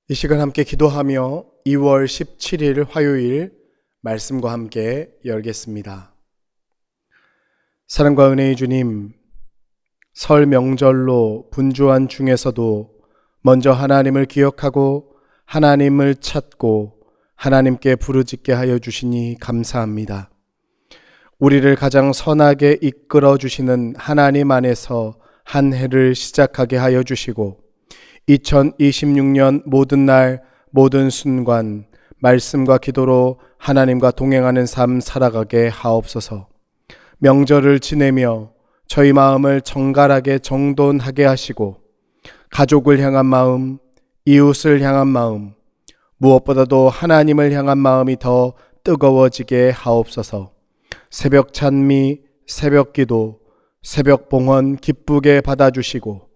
이 시간 함께 기도하며 2월 17일 화요일 말씀과 함께 열겠습니다. 사랑과 은혜의 주님, 설 명절로 분주한 중에서도 먼저 하나님을 기억하고 하나님을 찾고 하나님께 부르짖게 하여 주시니 감사합니다. 우리를 가장 선하게 이끌어 주시는 하나님 안에서 한 해를 시작하게 하여 주시고 2026년 모든 날 모든 순간 말씀과 기도로 하나님과 동행하는 삶 살아가게 하옵소서. 명절을 지내며 저희 마음을 정갈하게 정돈하게 하시고 가족을 향한 마음, 이웃을 향한 마음, 무엇보다도 하나님을 향한 마음이 더 뜨거워지게 하옵소서. 새벽 찬미, 새벽 기도, 새벽 봉헌 기쁘게 받아주시고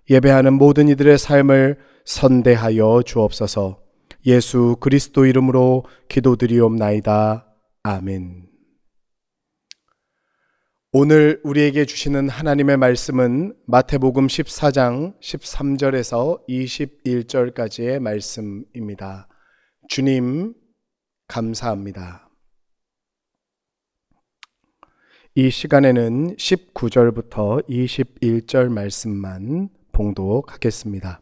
예배하는 모든 이들의 삶을 선대하여 주옵소서. 예수 그리스도 이름으로 기도드리옵나이다. 아멘. 오늘 우리에게 주시는 하나님의 말씀은 마태복음 14장 13절에서 21절까지의 말씀입니다. 주님, 감사합니다. 이 시간에는 19절부터 21절 말씀만 봉독하겠습니다.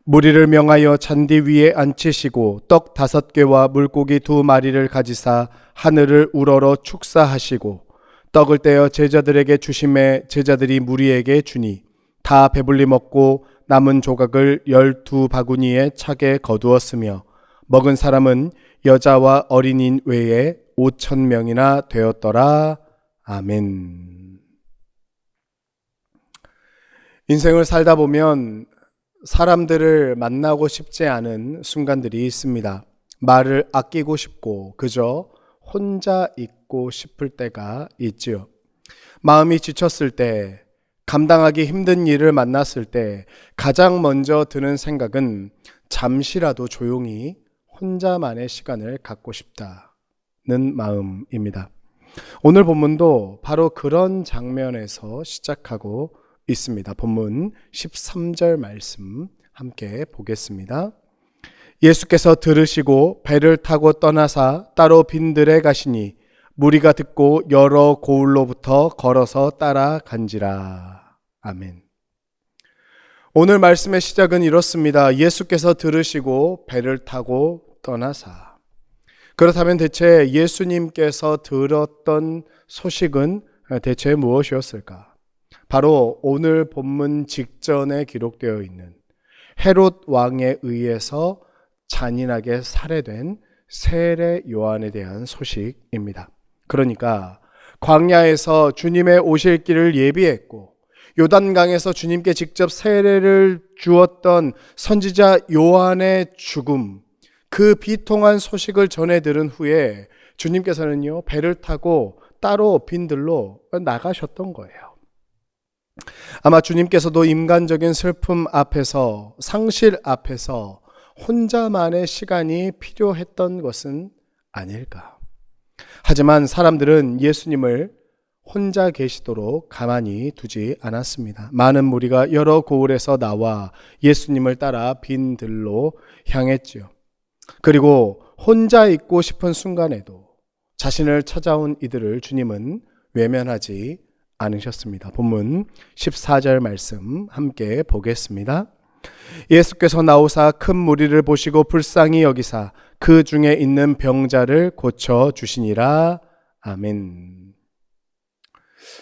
무리를 명하여 잔디 위에 앉히시고 떡 5개와 물고기 2마리를 가지사 하늘을 우러러 축사하시고 떡을 떼어 제자들에게 주심에 제자들이 무리에게 주니 다 배불리 먹고 남은 조각을 12바구니에 차게 거두었으며 먹은 사람은 여자와 어린이 외에 5,000명이나 되었더라. 아멘. 인생을 살다 보면 사람들을 만나고 싶지 않은 순간들이 있습니다. 말을 아끼고 싶고 그저 혼자 있고 싶을 때가 있지요. 마음이 지쳤을 때, 감당하기 힘든 일을 만났을 때 가장 먼저 드는 생각은 잠시라도 조용히 혼자만의 시간을 갖고 싶다는 마음입니다. 오늘 본문도 바로 그런 장면에서 시작하고 있습니다. 본문 13절 말씀 함께 보겠습니다. 예수께서 들으시고 배를 타고 떠나사 따로 빈들에 가시니 무리가 듣고 여러 고을로부터 걸어서 따라간지라. 아멘. 오늘 말씀의 시작은 이렇습니다. 예수께서 들으시고 배를 타고 떠나사. 그렇다면 대체 예수님께서 들었던 소식은 대체 무엇이었을까? 바로 오늘 본문 직전에 기록되어 있는 헤롯 왕에 의해서 잔인하게 살해된 세례 요한에 대한 소식입니다. 그러니까 광야에서 주님의 오실 길을 예비했고 요단강에서 주님께 직접 세례를 주었던 선지자 요한의 죽음, 그 비통한 소식을 전해 들은 후에 주님께서는요, 배를 타고 따로 빈들로 나가셨던 거예요. 아마 주님께서도 인간적인 슬픔 앞에서, 상실 앞에서 혼자만의 시간이 필요했던 것은 아닐까. 하지만 사람들은 예수님을 혼자 계시도록 가만히 두지 않았습니다. 많은 무리가 여러 고을에서 나와 예수님을 따라 빈들로 향했지요. 그리고 혼자 있고 싶은 순간에도 자신을 찾아온 이들을 주님은 외면하지 않으셨습니다. 본문 14절 말씀 함께 보겠습니다. 예수께서 나오사 큰 무리를 보시고 불쌍히 여기사 그 중에 있는 병자를 고쳐 주시니라. 아멘.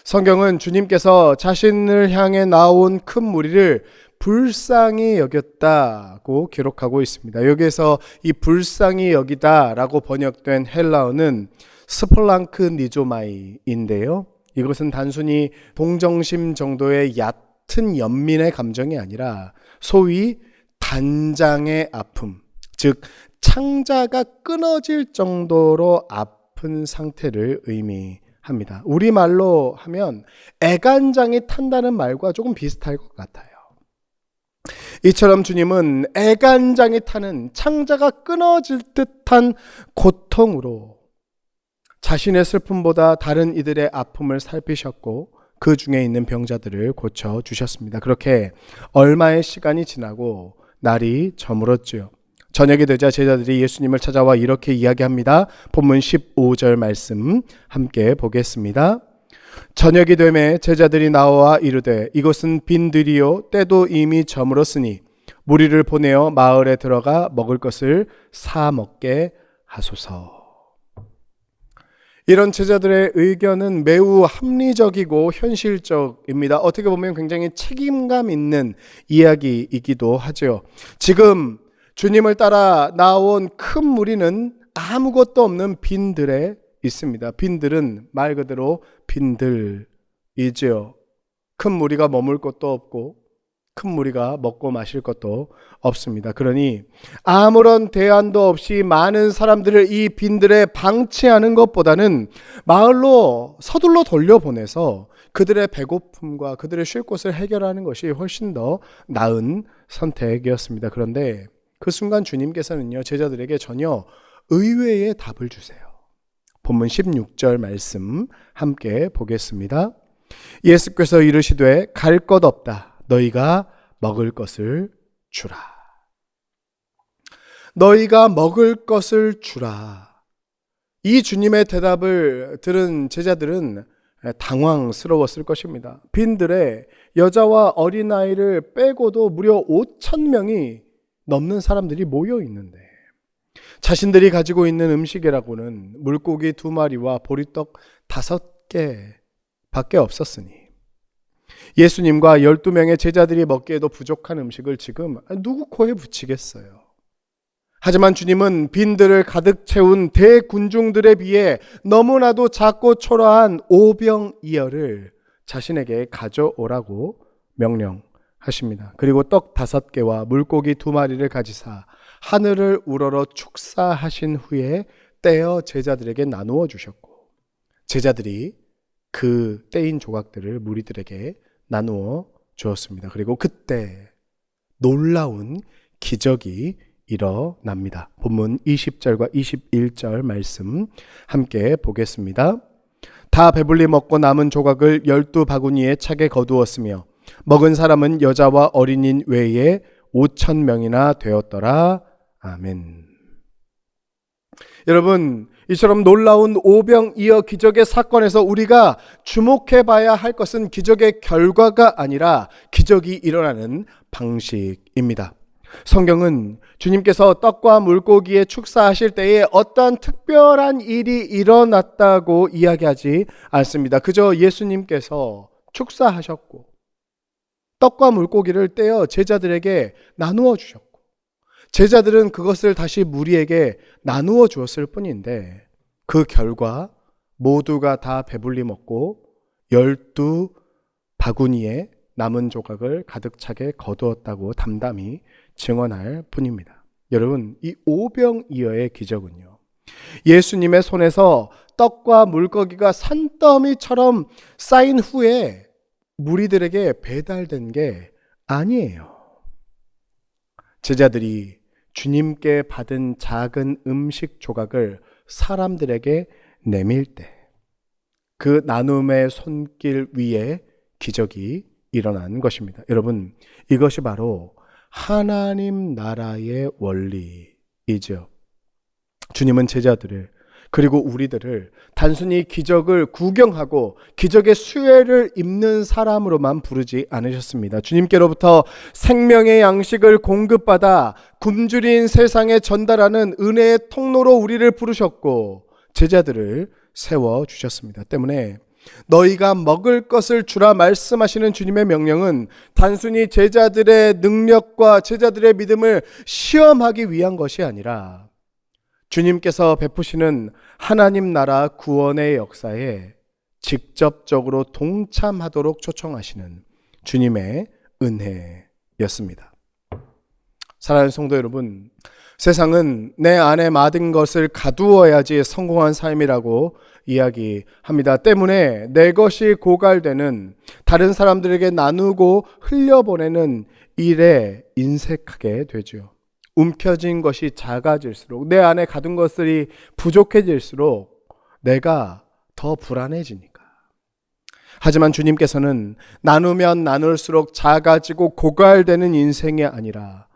성경은 주님께서 자신을 향해 나온 큰 무리를 불쌍히 여겼다고 기록하고 있습니다. 여기에서 이 불쌍히 여기다라고 번역된 헬라어는 스플랑크니조마이인데요. 이것은 단순히 동정심 정도의 얕은 연민의 감정이 아니라 소위 단장의 아픔, 즉 창자가 끊어질 정도로 아픈 상태를 의미합니다. 우리말로 하면 애간장이 탄다는 말과 조금 비슷할 것 같아요. 이처럼 주님은 애간장이 타는 창자가 끊어질 듯한 고통으로 자신의 슬픔보다 다른 이들의 아픔을 살피셨고 그 중에 있는 병자들을 고쳐주셨습니다. 그렇게 얼마의 시간이 지나고 날이 저물었지요. 저녁이 되자 제자들이 예수님을 찾아와 이렇게 이야기합니다. 본문 15절 말씀 함께 보겠습니다. 저녁이 되매 제자들이 나와 이르되 이곳은 빈들이요 때도 이미 저물었으니 무리를 보내어 마을에 들어가 먹을 것을 사 먹게 하소서. 이런 제자들의 의견은 매우 합리적이고 현실적입니다. 어떻게 보면 굉장히 책임감 있는 이야기이기도 하죠. 지금 주님을 따라 나온 큰 무리는 아무것도 없는 빈들에 있습니다. 빈들은 말 그대로 빈들이지요. 큰 무리가 머물 곳도 없고 큰 무리가 먹고 마실 것도 없습니다. 그러니 아무런 대안도 없이 많은 사람들을 이 빈들에 방치하는 것보다는 마을로 서둘러 돌려보내서 그들의 배고픔과 그들의 쉴 곳을 해결하는 것이 훨씬 더 나은 선택이었습니다. 그런데 그 순간 주님께서는요, 제자들에게 전혀 의외의 답을 주세요. 본문 16절 말씀 함께 보겠습니다. 예수께서 이르시되 갈 것 없다. 너희가 먹을 것을 주라. 너희가 먹을 것을 주라. 이 주님의 대답을 들은 제자들은 당황스러웠을 것입니다. 빈들에 여자와 어린아이를 빼고도 무려 5,000명이 넘는 사람들이 모여 있는데 자신들이 가지고 있는 음식이라고는 물고기 2마리와 보리떡 5개 밖에 없었으니 예수님과 12명의 제자들이 먹기에도 부족한 음식을 지금 누구 코에 붙이겠어요? 하지만 주님은 빈들을 가득 채운 대군중들에 비해 너무나도 작고 초라한 오병이어를 자신에게 가져오라고 명령하십니다. 그리고 떡 5개와 물고기 2마리를 가지사 하늘을 우러러 축사하신 후에 떼어 제자들에게 나누어 주셨고 제자들이 그 떼인 조각들을 무리들에게 나누어 주었습니다. 그리고 그때 놀라운 기적이 일어납니다. 본문 20절과 21절 말씀 함께 보겠습니다. 다 배불리 먹고 남은 조각을 12바구니에 차게 거두었으며 먹은 사람은 여자와 어린이 외에 5,000명이나 되었더라. 아멘. 여러분, 이처럼 놀라운 오병이어 기적의 사건에서 우리가 주목해봐야 할 것은 기적의 결과가 아니라 기적이 일어나는 방식입니다. 성경은 주님께서 떡과 물고기에 축사하실 때에 어떠한 특별한 일이 일어났다고 이야기하지 않습니다. 그저 예수님께서 축사하셨고 떡과 물고기를 떼어 제자들에게 나누어 주셨고 제자들은 그것을 다시 무리에게 나누어 주었을 뿐인데 그 결과 모두가 다 배불리 먹고 12바구니에 남은 조각을 가득 차게 거두었다고 담담히 증언할 뿐입니다. 여러분, 이 오병이어의 기적은요, 예수님의 손에서 떡과 물고기가 산더미처럼 쌓인 후에 무리들에게 배달된 게 아니에요. 제자들이 주님께 받은 작은 음식 조각을 사람들에게 내밀 때 그 나눔의 손길 위에 기적이 일어난 것입니다. 여러분, 이것이 바로 하나님 나라의 원리이죠. 주님은 제자들을 그리고 우리들을 단순히 기적을 구경하고 기적의 수혜를 입는 사람으로만 부르지 않으셨습니다. 주님께로부터 생명의 양식을 공급받아 굶주린 세상에 전달하는 은혜의 통로로 우리를 부르셨고 제자들을 세워주셨습니다. 때문에 너희가 먹을 것을 주라 말씀하시는 주님의 명령은 단순히 제자들의 능력과 제자들의 믿음을 시험하기 위한 것이 아니라 주님께서 베푸시는 하나님 나라 구원의 역사에 직접적으로 동참하도록 초청하시는 주님의 은혜였습니다. 사랑하는 성도 여러분, 세상은 내 안에 많은 것을 가두어야지 성공한 삶이라고 이야기합니다. 때문에 내 것이 고갈되는, 다른 사람들에게 나누고 흘려보내는 일에 인색하게 되죠. 움켜진 것이 작아질수록, 내 안에 가둔 것들이 부족해질수록 내가 더 불안해지니까. 하지만 주님께서는 나누면 나눌수록 작아지고 고갈되는 인생이 아니라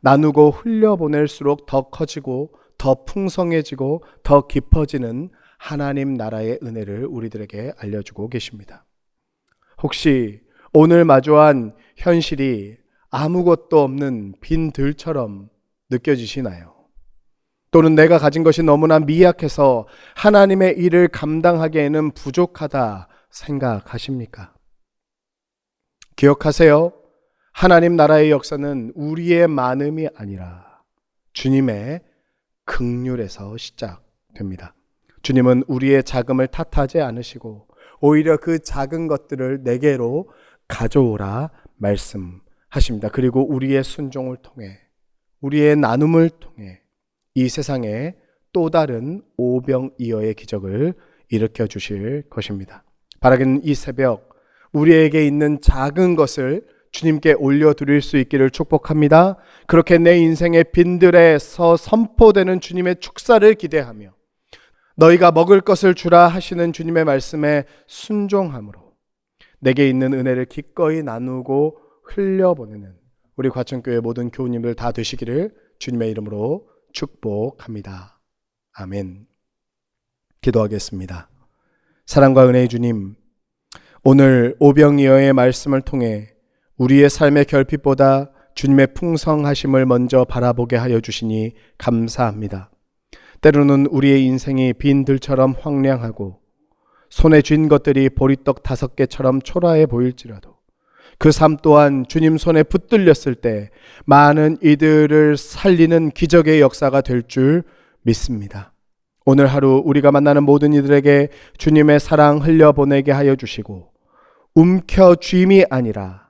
나누고 흘려보낼수록 더 커지고 더 풍성해지고 더 깊어지는 하나님 나라의 은혜를 우리들에게 알려주고 계십니다. 혹시 오늘 마주한 현실이 아무것도 없는 빈 들처럼 느껴지시나요? 또는 내가 가진 것이 너무나 미약해서 하나님의 일을 감당하기에는 부족하다 생각하십니까? 기억하세요. 하나님 나라의 역사는 우리의 많음이 아니라 주님의 긍휼에서 시작됩니다. 주님은 우리의 자금을 탓하지 않으시고 오히려 그 작은 것들을 내게로 가져오라 말씀하십니다. 그리고 우리의 순종을 통해, 우리의 나눔을 통해 이 세상에 또 다른 오병이어의 기적을 일으켜 주실 것입니다. 바라기는 이 새벽 우리에게 있는 작은 것을 주님께 올려드릴 수 있기를 축복합니다. 그렇게 내 인생의 빈들에서 선포되는 주님의 축사를 기대하며 너희가 먹을 것을 주라 하시는 주님의 말씀에 순종함으로 내게 있는 은혜를 기꺼이 나누고 흘려보내는 우리 과천교회 모든 교우님들 다 되시기를 주님의 이름으로 축복합니다. 아멘. 기도하겠습니다. 사랑과 은혜의 주님, 오늘 오병이어의 말씀을 통해 우리의 삶의 결핍보다 주님의 풍성하심을 먼저 바라보게 하여 주시니 감사합니다. 때로는 우리의 인생이 빈 들처럼 황량하고 손에 쥔 것들이 보리떡 5개처럼 초라해 보일지라도 그 삶 또한 주님 손에 붙들렸을 때 많은 이들을 살리는 기적의 역사가 될 줄 믿습니다. 오늘 하루 우리가 만나는 모든 이들에게 주님의 사랑 흘려보내게 하여 주시고 움켜쥐임이 아니라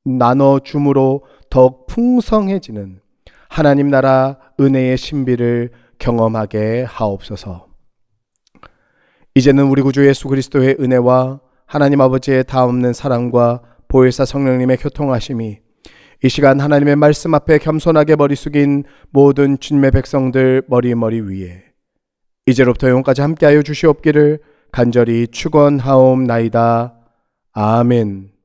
나눠줌으로 더욱 풍성해지는 하나님 나라 은혜의 신비를 경험하게 하옵소서. 이제는 우리 구주 예수 그리스도의 은혜와 하나님 아버지의 다없는 사랑과 보혜사 성령님의 교통하심이 이 시간 하나님의 말씀 앞에 겸손하게 머리 숙인 모든 주님의 백성들 머리 위에 이제로부터 영원까지 함께하여 주시옵기를 간절히 축원하옵나이다. 아멘.